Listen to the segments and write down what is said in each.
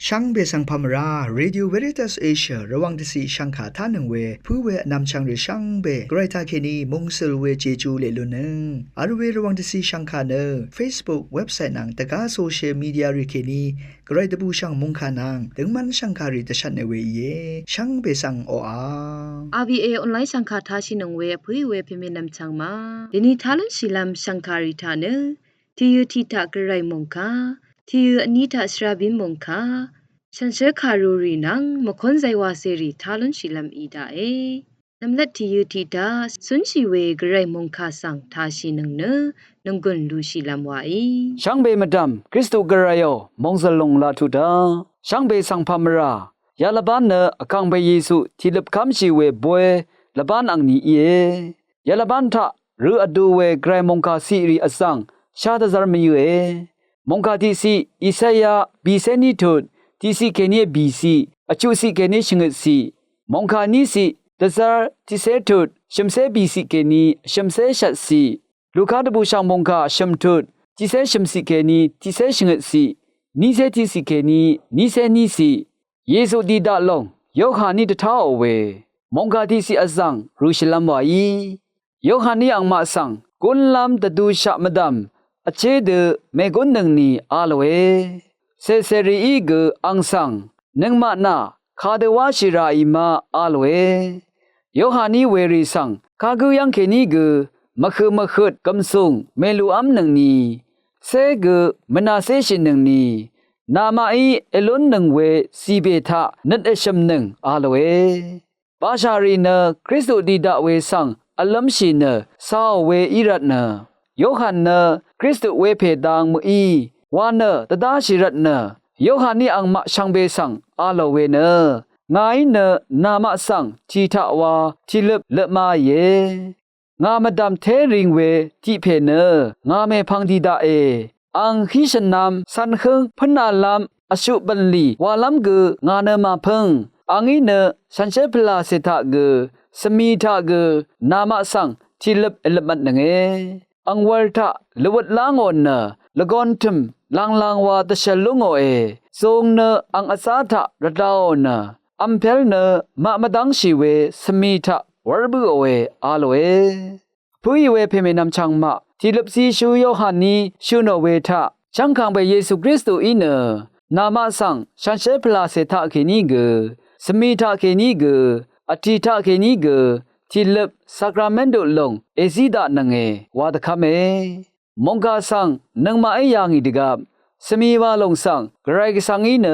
ช่างเบสังพามราเรดิโอเวริตัสเอเชียระวังที่สีช่างขาท่านึงเวผู้เวนำช่างหรือช่างเบไกรทาเคนีมงสลเวเจจูเลลุนึงอาร์เวระวังที่สีช่างขาเนอ Facebook เว็บไซต์นังตะกาโซเชียลมีเดียริเคนีไกรตบูช่างมงขานังถึงมันช่างขาริตชันในเวเยช่างเบสังโออา RVA ออนไลน์ช่างขาท่าชินงเวผู้เวพิเมนำช่างมาเดนิทาลันชิลัมช่างขาริทาเนที่ยูทิตากระไรมงคาที่ยูอนิทาสราบิมมงคาฉันเชื่อคารูรีนังมคอนไซวาเซรีทาลันชิลัมอีดาเอนำเล็ดที่ยูทิตาสุนชีเวกระไรมงคาสังทาชินงเนนงกุนลูชิลัมวาช่างเบมดัมคริสตุกระไรโอมงสลงลาทุดาช่างเบสังพามรายาลบานเนอคังเบเยซูที่ลับคำชีเวบวยลบานอังนี้เอยาลบานทะหรืออดูเวกระไรมงคาซีรีอสังชาตซาร์มีอยู่มงคาที่สีอิสยาบีเซนิทุดที่สีเคเนียบีซีอจูสีเคเนียชงสีมงคานี้สีตซาร์ที่เซทุดชมเซบีซีเคนีชมเซชัดสีลูกาดบูชางมงคาชมทุดที่เซชมสีเคนีที่เซชงสีนี้เซที่สีเคนีนี้เซนี้สีเยซูดีดาลงยกหานี้ตะท้าเอาเวมงคาที่สีอซังรูชลัมวายียกหานี้อังมาสังกุนลัมตะดูชะมดัมอเชเดเมกุนนึงนีอาลเวเซเซรีอีกอังสังนึงมานาคาเดวาชิราอิมาอาลเวโยฮานีเวรีสังคากุยังเคนีกมะคือมะขดกำซุงเมลูอัมนึงนีเซกมนาเซชินนึงนีนามาอีเอลุนนึงเวซีเบทานัดเอชมนึงอาลเวปาชารีเนคริสตุดีดาเวสังอัลลัมชีเนซาเวอิรัตเนโยฮันเนคริสตุเวเพดังมุอีวานเนตดาชิรัตเนโยฮันนีอังมะชังเบสังอาลเวเนงายเนนามะสังทีทาวาทีลบเลมาเยงามะดัมเทริงเวทีเพเนงาเมพังดีดาเออังฮิชนามสันเคิงพนาลัมอชุบันลีวาลัมกงาเนมาเพิงอังอีเนสันเชพลาเซทากสมีทากนามะสังทีลบเอลมัดนงเออังวัลทะลวดลางอนเนละกอนทึมลางลางวาตะชะลุงโอเอทรงเนอังอาสาทะระดาวเนอัมเพลเนมะมะดังชีเวสมีทะวรบุโอเออาโลเอผู้ยเวเพเมนำชังมะที่ลับซีชูโยฮันนีชูโนเวทะชังคังเบเยซูคริสต์อีเนนามะสังชันเชพลาเซทะเคนีกสมีทะเคนีกอติทะเคนีกที่ลับซักราเมนโดลงเอซิดานังเอวาตะคะเมมงกาสังนังมาเอยางอีดกับสมีวาลงสังกรายสังอีเน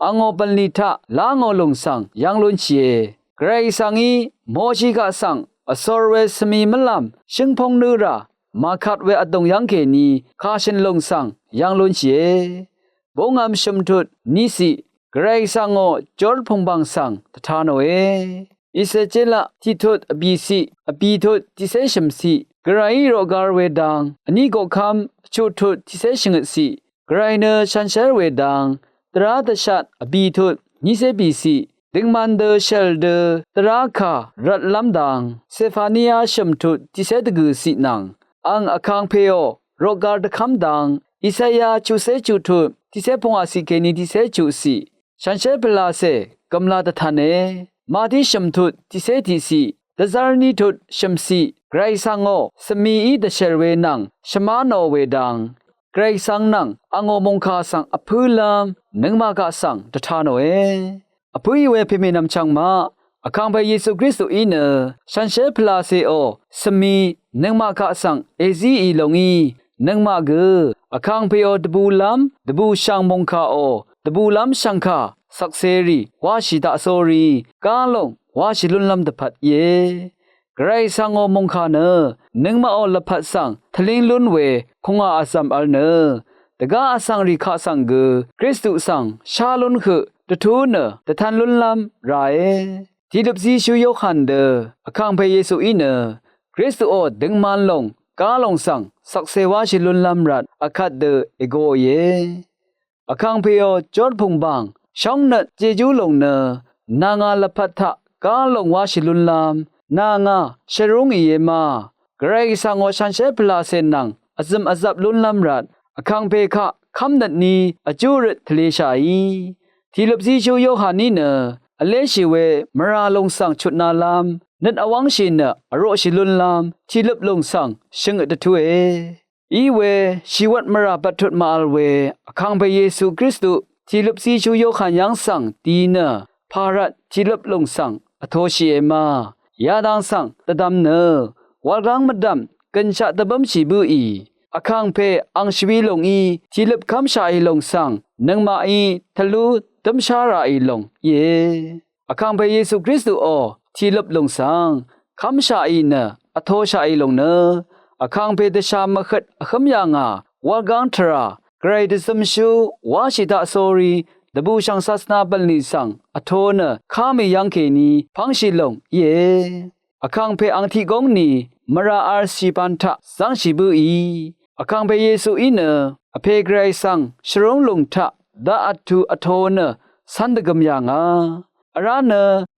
อังโอปันลิทะลางโอลงสังยังลุนเชกรายสังอีโมชิกาสังอสอรเวสมีมลัมชิงพงนูรามาคัดเวอดงยังเคนีคาชินลงสังยังลุนเชบงอัมชมทุดนิสิกรายสังโอจอลพงบังสังตทานโอเออิเซเจละที่ทุดอบีซีอบีทุดที่เซชมซีกรายโรกาเวดังอันนี้ก็คำชุดทุดที่เซชงสีกรายเนชันเชเวดังตราตชัดอบีทุดนิเซบีซีดึงมันเดเชลเดตราคารัดลำดังเซฟานียาชมทุดที่เซตกุสีนังอังอคังเพโอโรกาดคำดังอิสยาจูเซจูทุดที่เซพงอาศิเกนีที่เซจูสีชันเชเปลาเซกำลาตทานเนมาที่ชมทุดที่เซทีสีดซาร์นีทุดชมสีไกรสังโอสมีอีเดเชเวนังชมาโนเวดังไกรสังนังอังโอมงคาสังอพูลัมนึงมากาสังตทานโอเออพูยเวพิเมนำชังมาอคังไปเยซูคริสต์อีเนชันเชพลาเซโอสมีนึงมากาสังเอซีอีลงอีนึงมากอคังเพโอดบูลัมดบูชังมงคาโอดบูลัมชังคาสักเซรีวาชิตาโซรีกาลงวาชิลุนลัมตพัดเยไกรสังโอมงคาเนนึงมาอลพัดสังทลิงลุนเวคงอาซัมอัลเนตกาอาสังริคาสังเกคริสตุสังชาลุนคือตะทูเนตะทันลุนลัมไรที่ดับซีชูยกหันเดอคังเพเยซูอีเนคริสตุโอดึงมันลงกาลงสังสักเซวาชิลุนลัมรัดอคัดเดเอโกเยอคังเพโอจอดพุงบังช่องนัดเจจูลงเนนางาลพัทธะกาลงวาชิลุนลัมนางาเชรุงอีเยมากรายสังโอชันเชพลาเซนังอซึมอซับลุนลัมรัดอคังเพคะคำนัดนี้อจูรทะเลชาอี ทีลบซีชูโยหานีเนอเลชิเวมราลงสังชุดนาลามนัดอวังชินอโรชิลุนลามทีลบลงสังชงตะทเวอีเวชีวัตมราปัทุมาอลเวคังพระเยซูคริสต์ทีลบซีชูโยขันยังสังตีเนภารัตทีลบลงสังอโทชิเอมายาดังสังตะดำเนวารังมดำกันชะตะบัมชีบุอีอคังเพอังชวีลงอีทีลบคำชาอีลงสังนังมาอีทะลุตัมชาราอีลงเยอคังพระเยซูคริสต์ทีลบลงสังคำชาอีเนอโทชาอีลงเนอคังเพตชามขัดขมยางาวากังทราไกรดสมชูวาชิตาโซรีดบูชังศาสนาบัลนิสังอโทเนข้ามียังเคนีพังชิลงเยอคังเพอังทิกงนีมราอาร์ชิปันทะสังชิบุอีอคังเพเยซูอิเนอเพไกรสังชรงลงทะดาอัตุอโทเนสันดกมยางอาราเน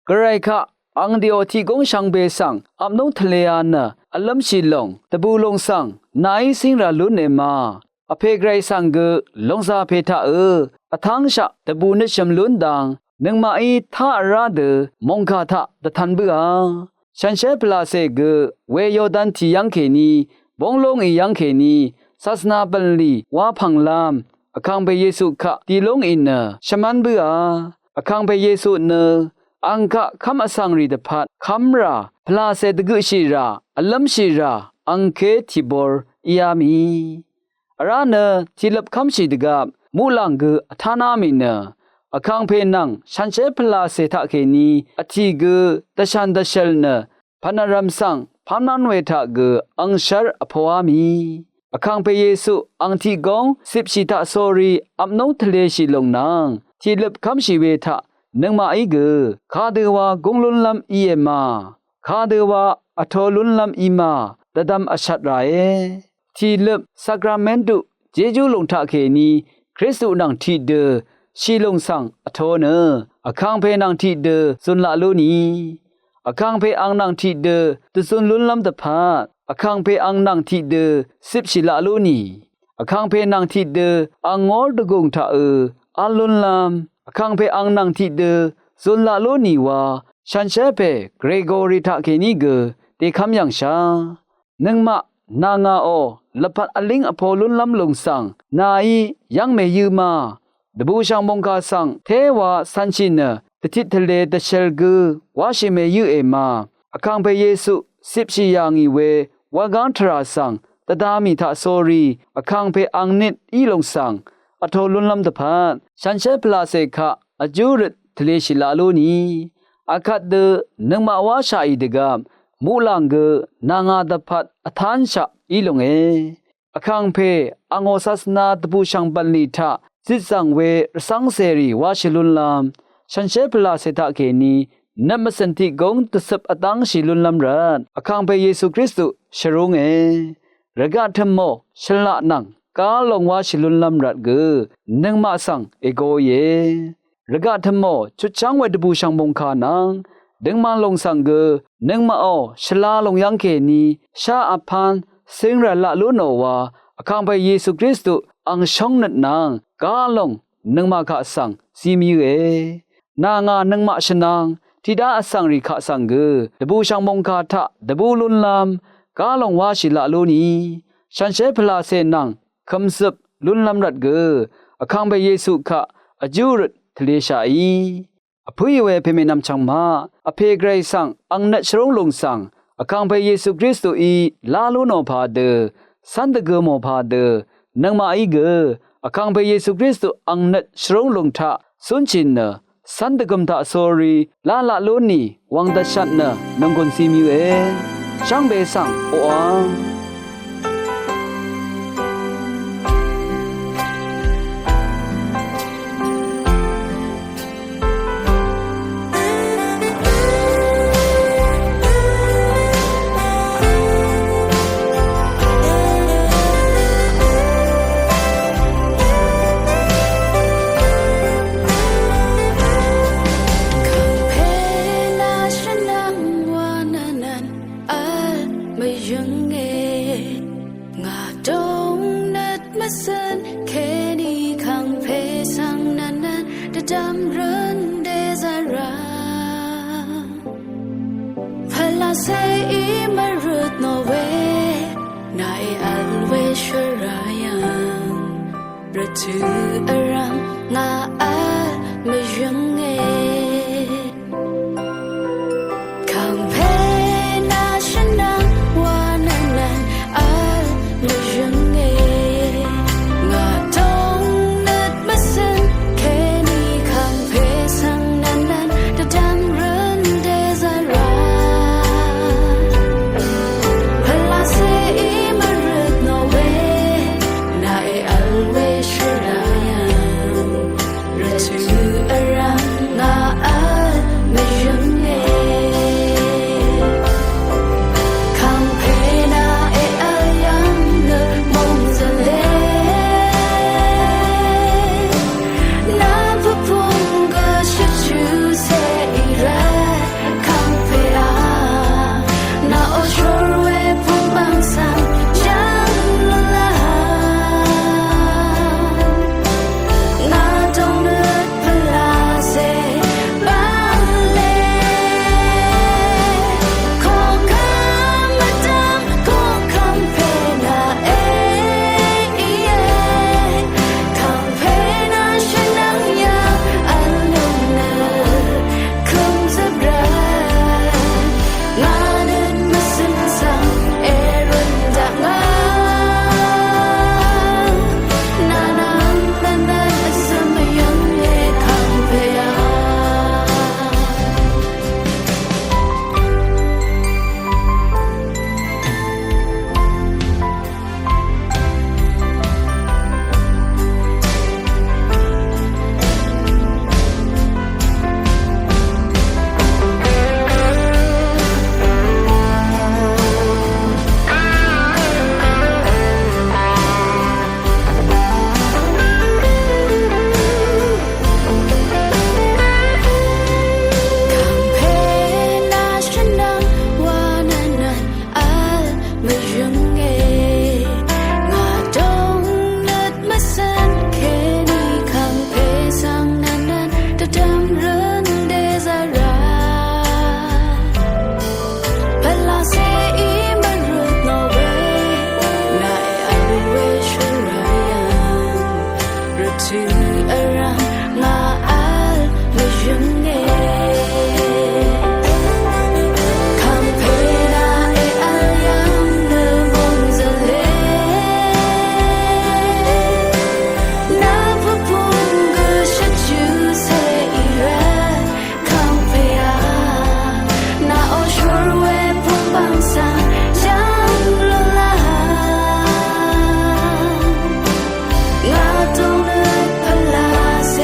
ไกรคะอังเดียวที่กงชังเบสังอับนงทะเลอานะอัลลัมชิลงตะบูลงสังนายสิงราลุนเนมาอเพไกรสังเกลงซาเพทะอทังชะตะบูนิชมลุนดังนึงมาอีท่าราเดมงคาทะตะทันเบือฉันเชพลาเซเกเวโยดันที่ยังเคนีบงลงอียังเคนีศาสนาบัลลีวาพังลามอคังเปเยซูคะตีลงอินเนชมันเบืออคังเปเยซูเนอังกะคำอสังรีดพัดคำราพลาเซตกุชิราอัลลัมชิราอังเคทิบอร์อียามีอาราเนทิลบคำชิดกับมูลังเกอธานามิเนอคังเพนังฉันเชพลาเซทะเคนีอธิเกตชันดเชลเนพนารัมสังพานันเวทะเกอังชาร์อภวามีอคังเพเยซูอังทิกงสิบชิตาโซรีอับนงทะเลชิลงนางทิลบคำชิเวทะนึงมาอีกคาเดวากงลุนลำอีเอมาคาเดวาอโทลุนลำอีมาตะดำอชัดไรทีลบสักราเมนตุเจจูลงทะเคนีคริสตุนังทีเดชีลงสังอโทเนอคังเพนังทีเดสุนละลุนีอคังเพอังนังทีเดตุสุนลุนลำตะพาอคังเพอังนังทีเดสิบชิละลุนีอคังเพนังทีเดอังงอดกงทะอัลลุนลำอคังเพอังนังที่เดซุนลาโลนีวาฉันเชเปเกรโกริทาเคนีเกเตคำยังชานึงมะนางาโอละพัดอลิงอโพลุนลำลงสังนาอียังเมยืมาดบูชังมงคาสังเทวาสันชินตทิทะเลตะเชลเกวาชิเมยืเอมาอคังเพเยซูสิบชิยางอีเววากันทราสังตดามิทาโซรีอคังเพอังนิดอีลงสังอโทลุนลำตะพานฉันเชพลาเซคะอจูรทะเลชิลาโลนีอาคัดเดนึงมาวาชาอีเดกามมูลังเกนางาตะพัดอทานชะอีลงอคังเพอังโอศาสนาตบูชังบัลลีทะจิตสังเวรสังเสรีวาชิลุนลำฉันเชพลาเซทะเคนีนัมสันติกงตสับอตังชิลุนลำรันอคังเพเยซูคริสต์ชรุงระกาธรรมโมชละนังกาลงวาชิลุนลำรัดเกนึงมาสังเอโกเยระกาธรรมโมชุดช้างเวดบูชังมงคานังดึงมาลงสังเกนึงมาโอชลาลงยังเคนีชาอภันสิงระละลุโนวาอคังไปเยซูคริสต์อังช่องนัดนางกาลงนึงมาขะสังซีมีนางานึงมาชนางทิดาอสังริขะสังเกดบูชังมงคาทะดบูลุนลำกาลงวาชิละลุนีฉันเชพลาเซนังคำสับลุนลำรัดเกอคังไปเยซูขะอจูรทะเลชาอีอภุยเวเพเมนำชังมาอเพไกรสังอังนัชรงลงสังอคังไปเยซูคริสต์อีลาลุโนพาเดสันตะเกโมพาเดนังมาอีเกอคังไปเยซูคริสต์อังนัชรงลงทะสุนชินเนสันตะกมทะโซรีลาละโลนีวังตะชัดเนนังคนซีมิวช่างเบสังโออาไม่ยังไง ดำเรินเดซาราพลาเซอีมารุดโนเวนายอัลเวชรายังระถืออรังนาอัลไม่ยังเงคำเพนาชนะวานันนันอัลไม่ยังเงงาตงนัดมาสันแค่นี้คำเพสังนันนันจะดำเรินเดซาราพลาเซอีมารุดโนเวนายอัลเวชรายังระถืออรังนาอัลไม่ยังเงคำเพนาเออัลยังเนมงจะเลนาพพุงก็ชิดชูเซอีแรคำเพอานาโอชอร์เวพุงบังสังยังละลานาจงเลือดพลาเซบาเลขอคำมาดำขอคำเพนาเออีเอคำเพนาฉันนั่งยาอันนุ่มเนคุมสับรานาเดินมาสิ้นสังเอรุนจากงานานันนันนันสมัยยังเอคำเพอา คำเพนาฉันนั่งวานันนันอัลไม่ยังเงงาดงนัดมาสันแค่นี้คำเพสังนันนันจะดำเรินเดซาราพลาเซอีมารุดโนเวนายอัลเวชรายังระถืออรังนาอัลไม่ยังเงคำเพนาเออัลยังเนมงจะเลนาพพุงก็ชิดชูเซอีแรคำเพอานาโอชอร์เวพุงบังสังยังละลางาตงเลือดพลาเซ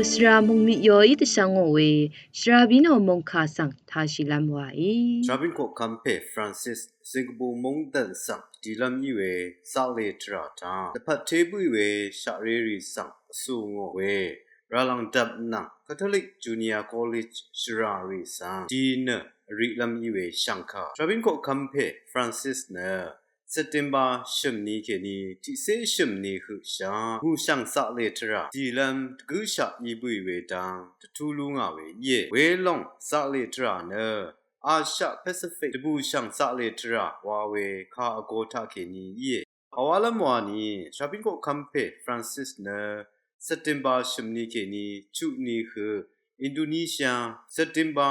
စရာမုံမီယောဤတဆောင်ဝေစရာဘီနောမုံခါဆောင်ထားရှိလမ်ဝါဤ Trabin ko kampe Francis Singapore Mongdan sang dilam iwe sale trata the pat tebu iwe shareri sang sungo we ralang dab nang Catholic Junior College Shirari sang dina rilam iwe shankha Trabin ko kampe Francis na September shimni ke ni ti se shimni hu sha hu shang sa le tra dilam gu sha ibu iwe dang tu lu nga we ye we long sa le tra na Asia Pacific တပူရှန်စာလေထရာဝါဝေခါအကိုထခေနီယေအဝါလမွာနီရှပင်းကိုကမ်ဖေဖရန်စစ်နာစက်တင်ဘာရှမ်နီခေနီချူနီခအင်ဒိုနီးရှားစက်တင်ဘာ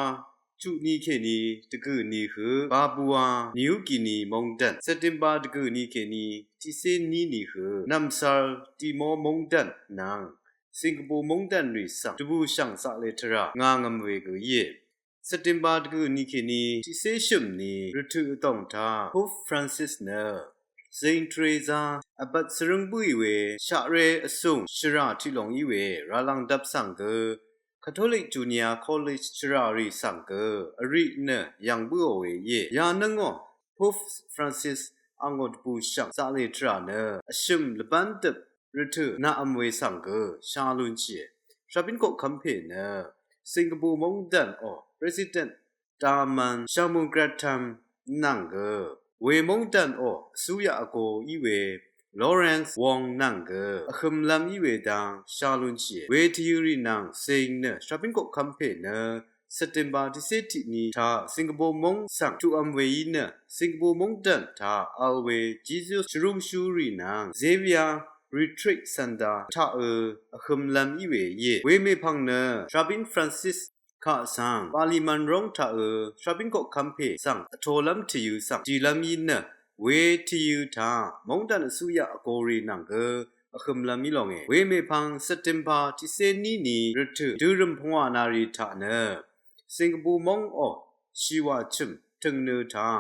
ချူနီခေနီတကူနီခဘာပူဝါနယူဂီနီမုန်ဒန်စက်တင်ဘာတကူနီခေနီတီစေနီနီခနမ်ဆာတီမောမုန်ဒန်နန်စင်ကာပူမုန်ဒန်ရီဆာတပူရှန်စာလေထရာငါငမဝေကိုယေSeptember တကူနီခေနီတီဆေရှမ်နီရထူတောင်တာ Pope Francis နာ Saint Teresa အပတ်စရုံပူဝေရှာရဲအစုံရှရာတီလုံဤဝေရာလန်ဒပ်ဆန်က Catholic Junior College ရှရာရီဆန်ကအရိနယံဘူဝေယေယာနငော Pope Francis အငေါတပူရှောက်စာလေထရာနာအရှမ်လဘန်တရထူနာအမွေဆန်ကရှာလွန်ချေရှပင်ကိုကမ်ဖေနာ Singapore Mongdan or President Taman Shamugratam Nanga We Mongdan or Suya Ako Iwe Lawrence Wong Nanga Akhum Lam Iwe Dang Shalunchi We Tiuri Nang saying na Shopping Ko Campaign na September the city ni ta Singapore Mong Sang to Amway na Singapore Mongdan ta Alway Jesus Shurung Shuri Nang Xavier Retreat Sanda ta akhum lam iwe ye we me phang na Shabin Francis kha sang Parliament rong ta Shabin ko kampe sang atholam thiyu sang dilam yin na we thiyu tha mongdan asuya akori nang ge akhum lam mi long e we me phang September ti se ni ni ruthu durum phwa na ri tha na Singapore mong o shiwa chim thung nu tha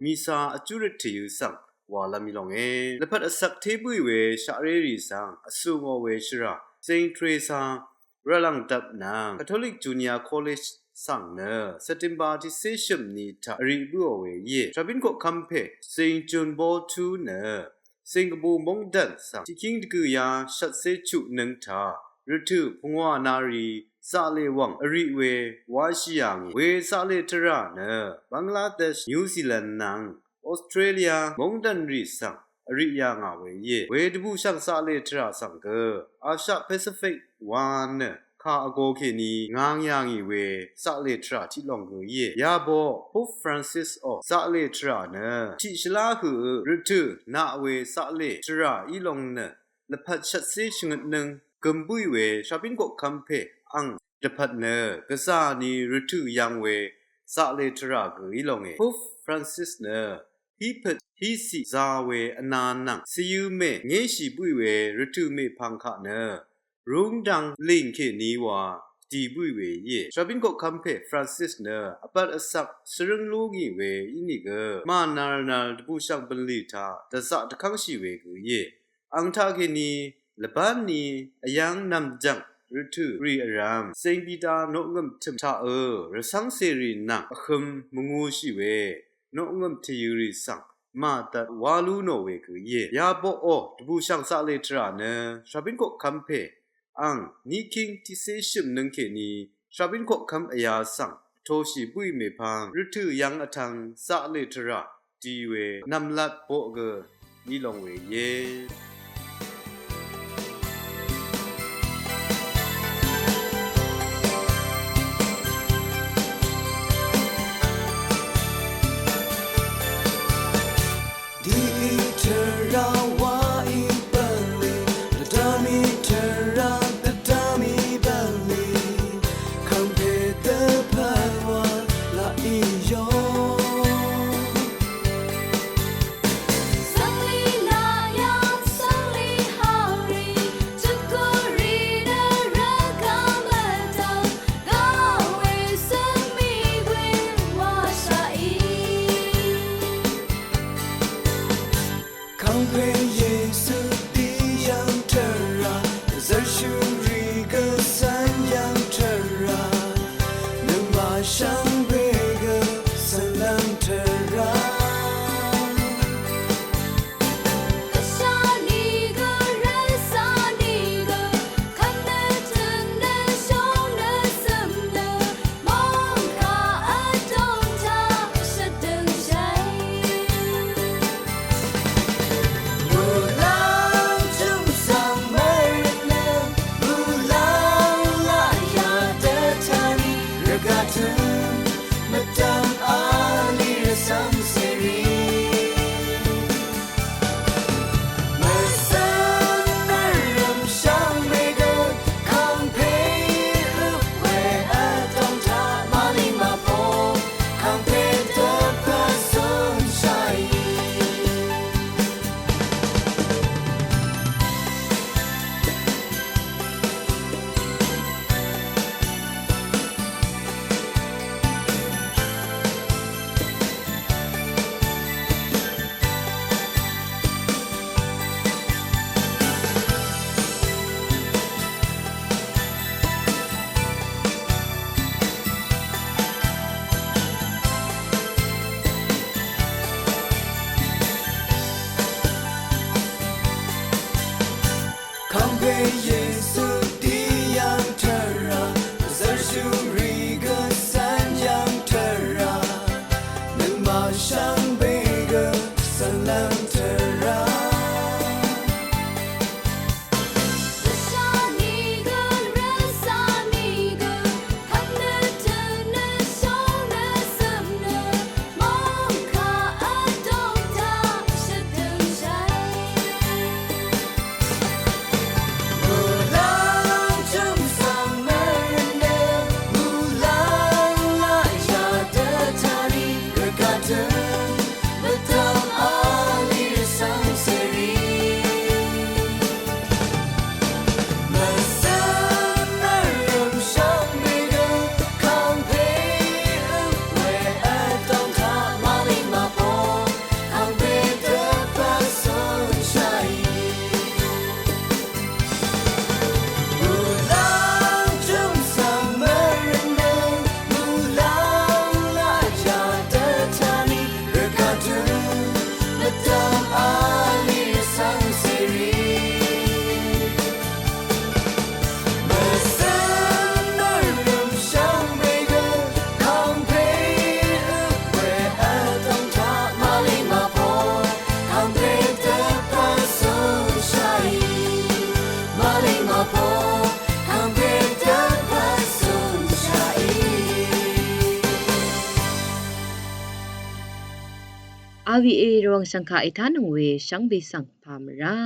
misa achurit thiyu sangဝါလာမီလောင်ငယ်လက်ဖက်အဆက်သေးပွေဝေရှာရဲရီဆန်အဆူငောဝေရှရာစိန်ထရေဆန်ရလန်တပ်နန် Catholic Junior College ဆန်နစက်တင်ဘာဒီဆေရှမ်နီတာရီဘူဝေယေထဘင်ကိုကမ်ဖေစိန်ဂျွန်ဘောတူနစင်ကာပူမုန်ဒန်ဆန်တီကင်းတကူယာရှတ်ဆေချုနန်တာရထုဘငဝနာရီစာလေဝံအရိဝေဝါရှိယာငီဝေစာလေထရနဘင်္ဂလားဒေ့ရှ်နယူးဇီလန်နန်Australia Mongdan Ri Sang Ariya nga we ye we debu shak sa le tra sang ge Asia Pacific one kha ago khe ni ngang yang yi we sa le tra ti long ge ye ya bo Pope Francis o sa le tra na ti shla hu rutu na we sa le tra i long na le phat chat se shing nang gum bui we shopping ko kampe ang de phat na ga sa ni rutu yang we sa le tra ge i long e Pope Francis na he si za we ananang siyu me nge shi bui we rutu me phangkha na rung dang ling ke ni wa ti bui we ye shopping ko kampe Francis na apat asak srung lu ngi we ini ge ma na bu shang bali tha da sa da khang shi we gu ye ang tha ke ni laban ni ayang nam jang rutu ri aram Saint Peter no ngam thim tha rasang seri na akhum mungu shi we no ngam theory sang ma ta walu no we ku ye ya bo o tbu shang sa le tra na shabin ko kampe ang ni king ti se shim nang ke ni shabin ko kam aya sang tho shi bui me phang rutu yang athang sa le tra ti we nam lat bo ge ni long we ye Yesu di yang terang, zershuri ke saya. 耶稣的羊特拉，三十里个三羊特拉，能马上背个三郎特拉。杀你个人，杀你个，看得真的手的什么？梦卡阿东他是等谁？木兰正上门的木兰拉下的塔里个嘎腾，不当阿里上谁里？满山那人上每个康培恩为爱当他马里马坡康培的把手晒。木兰正上门人的木兰拉下的塔里个嘎腾，不当阿里上谁里？满山那人上每个康培恩为爱当他马里马坡康培的把手晒。马里马坡康培的把手晒。RVA รวงสังฆาอิทานงเวชังเบสังพามรา